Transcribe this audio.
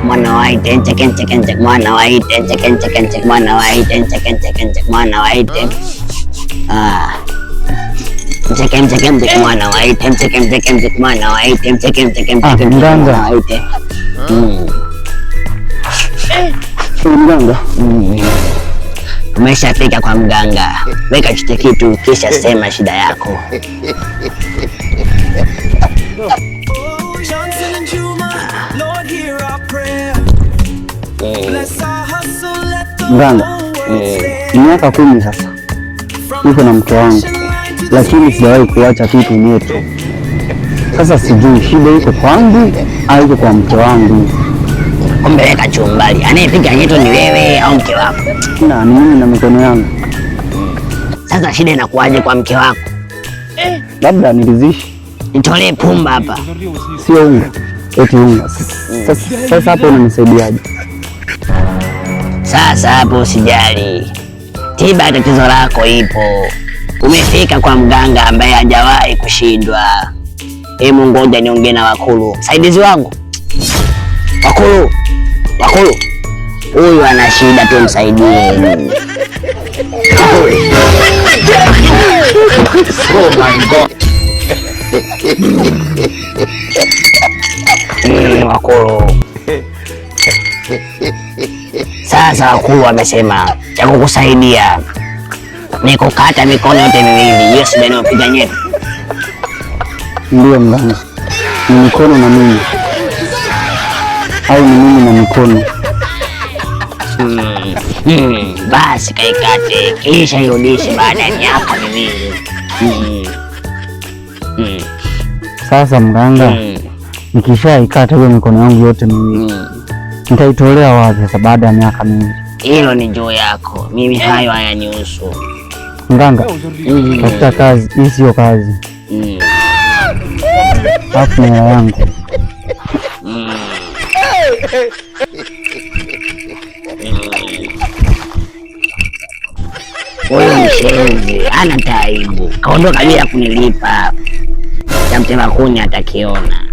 mwana waite mwana waite mwana waite mwana waite mwana waite mganga. Umeshafika kwa mganga, weka chote kitu kisha sema shida yako. Mganga, miaka 10 sasa niko na mke wangu, lakini sijawahi kuacha kitu neto. Sasa sijui shida iko kwangu au iko kwa mke wangu. Kumbe weka chumbali, anayepiga nyeto ni wewe au mke wako? Na ni mimi na mikono yangu. Sasa shida inakuwaje kwa mke wako? Labda niridhishi. Nitolee pumba hapa. Sio unga, eti unga. Sasa hapo unanisaidiaje? Sasa hapo usijali, tiba ya tatizo lako ipo. Umefika kwa mganga ambaye hajawahi kushindwa. Hebu ngoja niongee na Wakulu, msaidizi wangu. Wakulu, huyu ana shida, tumsaidie. Oh my God. Wakulu. Sasa Wakulu wamesema cha kukusaidia ni kukata mikono yote miwili. Hiyo shida inayopiga nyeto. Ndio mganga, ni mikono na mimi au ni mimi na mikono? Basi kaikate kisha irudishe baada ya miaka miwili. Sasa mganga, nikishaikata hiyo mikono yangu yote miwili nitaitolea wapi sasa baada ya miaka miwili? Hilo ni juu yako, mimi hayo hayanihusu. Mganga, tafuta kazi, hii sio kazi. Hapo hela yangu. Huyu mshenzi ana taibu, kaondoka bila kunilipa. Cha mtema kuni atakiona.